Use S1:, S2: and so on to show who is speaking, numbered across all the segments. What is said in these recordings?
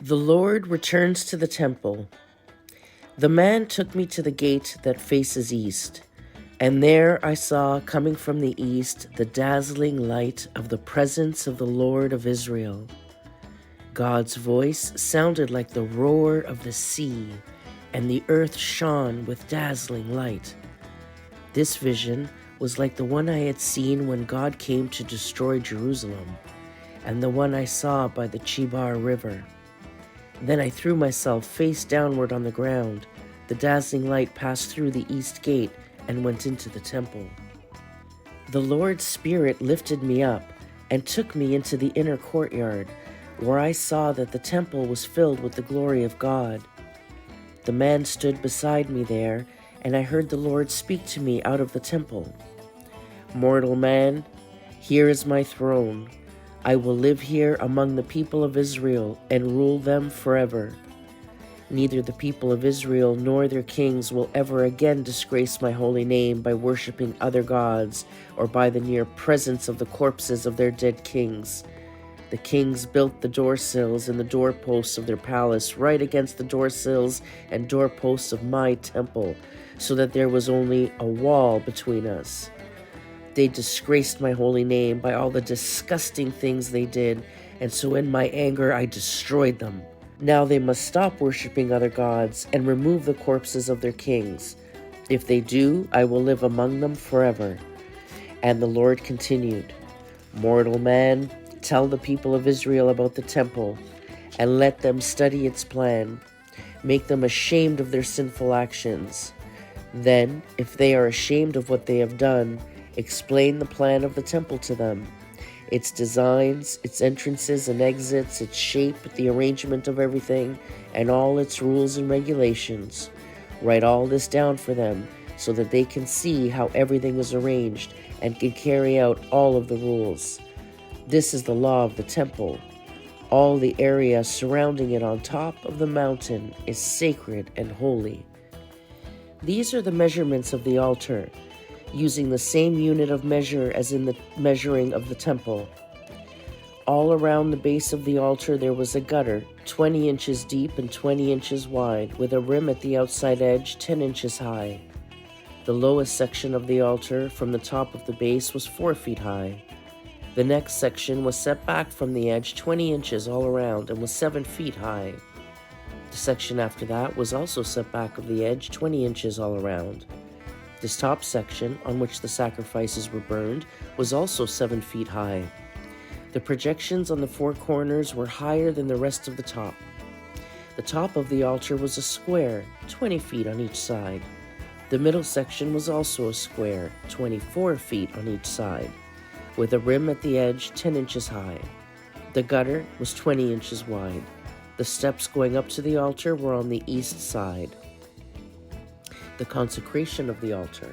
S1: The Lord returns to the temple. The man took me to the gate that faces east, and there I saw coming from the east the dazzling light of the presence of the Lord of Israel. God's voice sounded like the roar of the sea, and the earth shone with dazzling light. This vision was like the one I had seen when God came to destroy Jerusalem, and the one I saw by the Chebar River. Then I threw myself face downward on the ground. The dazzling light passed through the east gate and went into the temple. The Lord's Spirit lifted me up and took me into the inner courtyard, where I saw that the temple was filled with the glory of God. The man stood beside me there, and I heard the Lord speak to me out of the temple. "Mortal man, here is my throne. I will live here among the people of Israel and rule them forever. Neither the people of Israel nor their kings will ever again disgrace my holy name by worshiping other gods or by the near presence of the corpses of their dead kings. The kings built the doorsills and the doorposts of their palace right against the doorsills and doorposts of my temple, so that there was only a wall between us. They disgraced my holy name by all the disgusting things they did, and so in my anger I destroyed them. Now they must stop worshiping other gods and remove the corpses of their kings. If they do, I will live among them forever." And the Lord continued, "Mortal man, tell the people of Israel about the temple, and let them study its plan. Make them ashamed of their sinful actions. Then, if they are ashamed of what they have done, explain the plan of the temple to them, its designs, its entrances and exits, its shape, the arrangement of everything, and all its rules and regulations. Write all this down for them so that they can see how everything is arranged and can carry out all of the rules. This is the law of the temple. All the area surrounding it on top of the mountain is sacred and holy. These are the measurements of the altar, using the same unit of measure as in the measuring of the temple. All around the base of the altar there was a gutter, 20 inches deep and 20 inches wide, with a rim at the outside edge 10 inches high. The lowest section of the altar from the top of the base was 4 feet high. The next section was set back from the edge 20 inches all around and was 7 feet high. The section after that was also set back of the edge 20 inches all around. This top section, on which the sacrifices were burned, was also 7 feet high. The projections on the 4 corners were higher than the rest of the top. The top of the altar was a square, 20 feet on each side. The middle section was also a square, 24 feet on each side, with a rim at the edge 10 inches high. The gutter was 20 inches wide. The steps going up to the altar were on the east side. The consecration of the altar.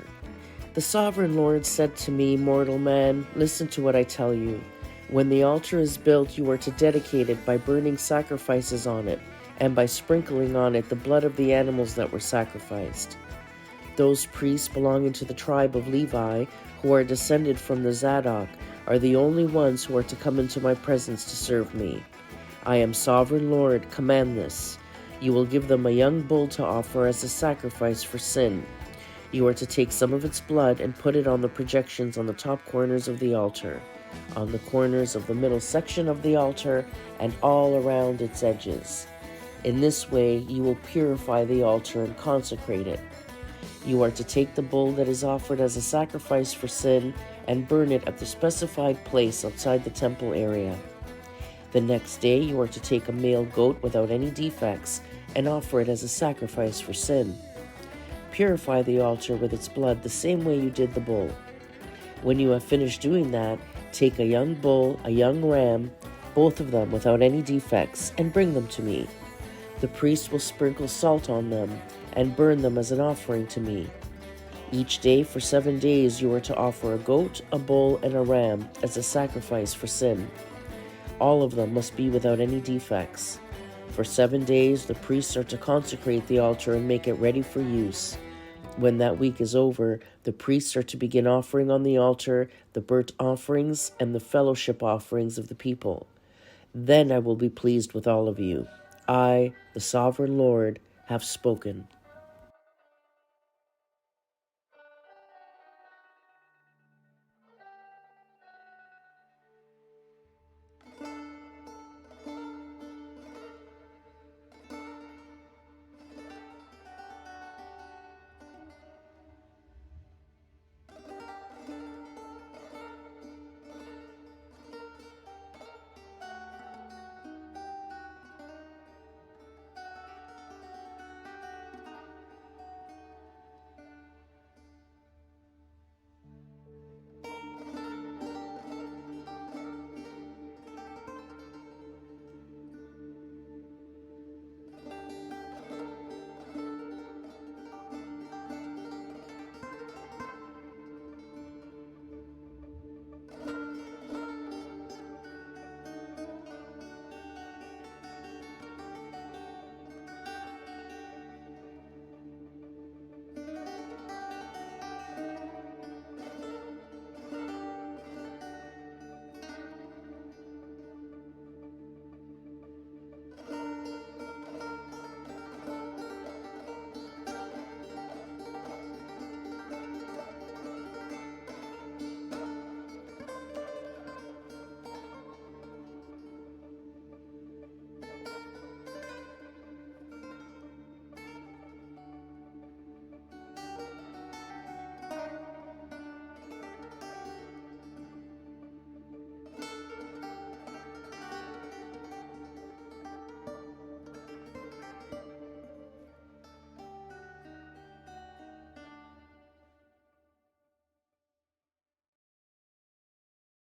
S1: The sovereign Lord said to me, "Mortal man, listen to what I tell you. When the altar is built, you are to dedicate it by burning sacrifices on it and by sprinkling on it the blood of the animals that were sacrificed. Those priests belonging to the tribe of Levi, who are descended from the Zadok, are the only ones who are to come into my presence to serve me. I am sovereign Lord, command this. You will give them a young bull to offer as a sacrifice for sin. You are to take some of its blood and put it on the projections on the top corners of the altar, on the corners of the middle section of the altar, and all around its edges. In this way you will purify the altar and consecrate it. You are to take the bull that is offered as a sacrifice for sin and burn it at the specified place outside the temple area. The next day you are to take a male goat without any defects and offer it as a sacrifice for sin. Purify the altar with its blood the same way you did the bull. When you have finished doing that, take a young bull, a young ram, both of them without any defects, and bring them to me. The priest will sprinkle salt on them and burn them as an offering to me. Each day for 7 days you are to offer a goat, a bull, and a ram as a sacrifice for sin. All of them must be without any defects. For 7 days the priests are to consecrate the altar and make it ready for use. When that week is over, the priests are to begin offering on the altar the burnt offerings and the fellowship offerings of the people. Then I will be pleased with all of you. I, the sovereign Lord, have spoken.